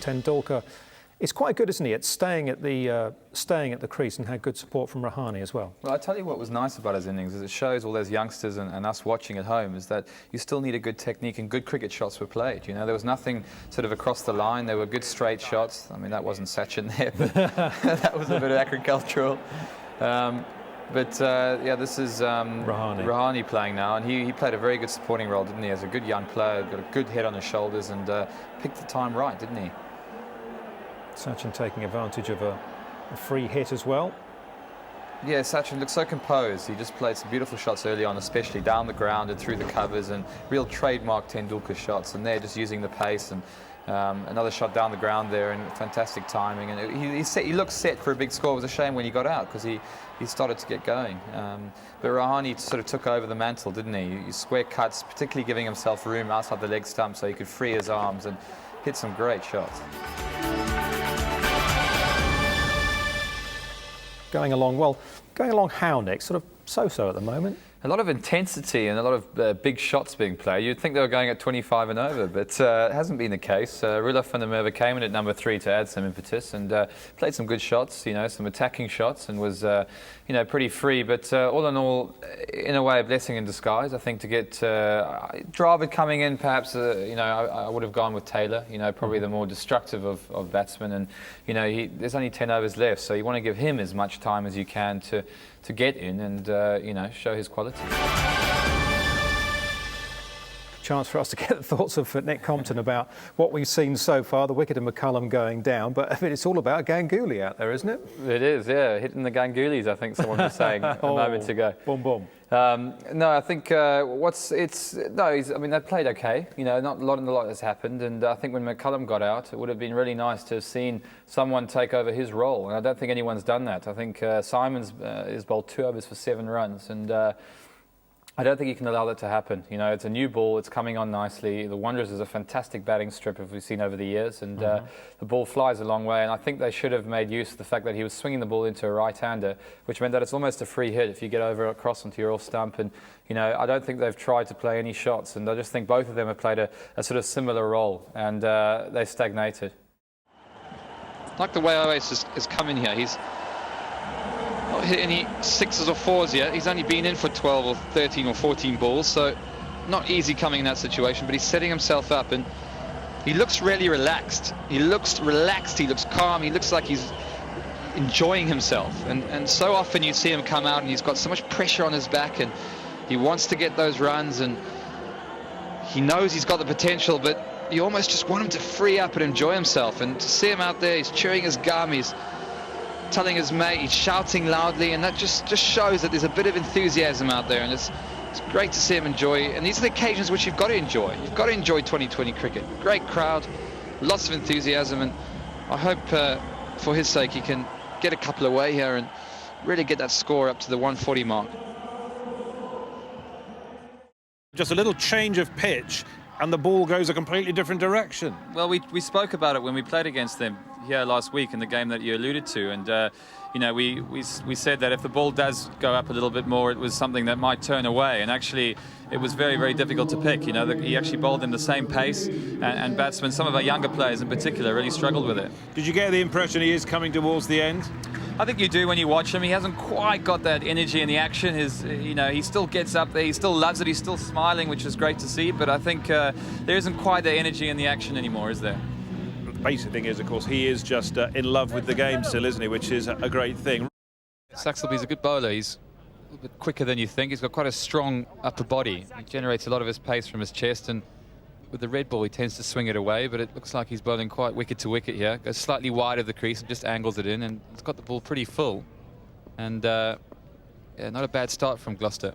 Tendulkar is quite good, isn't he, at staying at the crease, and had good support from Rahane as well. Well, I tell you what was nice about his innings is it shows all those youngsters and us watching at home is that you still need a good technique, and good cricket shots were played. You know, there was nothing sort of across the line. There were good straight shots. I mean, that wasn't Sachin there, but that was a bit of agricultural. Yeah, this is Rahane playing now, and he played a very good supporting role, didn't he? As a good young player, got a good head on his shoulders, and picked the time right, didn't he? Sachin taking advantage of a free hit as well. Yeah, Sachin looked so composed. He just played some beautiful shots early on, especially down the ground and through the covers, and real trademark Tendulkar shots. And they're just using the pace, and another shot down the ground there, and fantastic timing. And he looked set for a big score. It was a shame when he got out, because he started to get going. But Rahane sort of took over the mantle, didn't he? He square cuts, particularly giving himself room outside the leg stump so he could free his arms and hit some great shots. Going along how, Nick? Sort of so-so at the moment. A lot of intensity and a lot of big shots being played. You'd think they were going at 25 and over, but it hasn't been the case. Roelof van der Merwe came in at number 3 to add some impetus, and played some good shots, you know, some attacking shots, and was, you know, pretty free. But all in all, in a way, a blessing in disguise. I think to get Dravid coming in, perhaps, you know, I would have gone with Taylor. You know, probably the more destructive of batsmen, and you know, there's only 10 overs left, so you want to give him as much time as you can to get in and you know, show his quality. Chance for us to get the thoughts of Nick Compton about what we've seen so far, the wicket of McCullum going down, but I mean, it's all about Ganguly out there, isn't it? It is, yeah, hitting the Gangulis, I think someone was saying a moment ago. Boom, boom. No, I think I mean, they played okay. You know, not a lot has happened, and I think when McCullum got out, it would have been really nice to have seen someone take over his role, and I don't think anyone's done that. I think Simons has bowled 2 overs for 7 runs, and I don't think you can allow that to happen. You know, it's a new ball, it's coming on nicely. The Wanderers is a fantastic batting strip, as we've seen over the years, and the ball flies a long way, and I think they should have made use of the fact that he was swinging the ball into a right-hander, which meant that it's almost a free hit if you get over across onto your off stump. And, you know, I don't think they've tried to play any shots, and I just think both of them have played a sort of similar role, and they stagnated. Like the way Oasis has come in here, he's not hit any 6s or 4s yet. He's only been in for 12 or 13 or 14 balls, so not easy coming in that situation, but he's setting himself up, and he looks really relaxed. He looks calm, he looks like he's enjoying himself, and so often you see him come out and he's got so much pressure on his back, and he wants to get those runs, and he knows he's got the potential, but you almost just want him to free up and enjoy himself. And to see him out there, he's chewing his gum, he's telling his mate, he's shouting loudly, and that just shows that there's a bit of enthusiasm out there, and it's great to see him enjoy. And these are the occasions which you've got to enjoy. You've got to enjoy 2020 cricket. Great crowd, lots of enthusiasm, and I hope for his sake he can get a couple away here and really get that score up to the 140 mark. Just a little change of pitch and the ball goes a completely different direction. Well, we spoke about it when we played against them here last week in the game that you alluded to, and you know, we said that if the ball does go up a little bit more, it was something that might turn away, and actually it was very, very difficult to pick. You know, he actually bowled in the same pace, and batsmen, some of our younger players in particular, really struggled with it. Did you get the impression he is coming towards the end? I think you do when you watch him. He hasn't quite got that energy and the action. You know, he still gets up there, he still loves it, he's still smiling, which is great to see, but I think there isn't quite the energy and the action anymore, is there? The basic thing is, of course, he is just in love with the game still, isn't he, which is a great thing. Saxelby's a good bowler. He's a little bit quicker than you think. He's got quite a strong upper body. He generates a lot of his pace from his chest, and with the red ball he tends to swing it away, but it looks like he's bowling quite wicket to wicket here. Goes slightly wide of the crease and just angles it in, and it's got the ball pretty full. And yeah, not a bad start from Gloucester.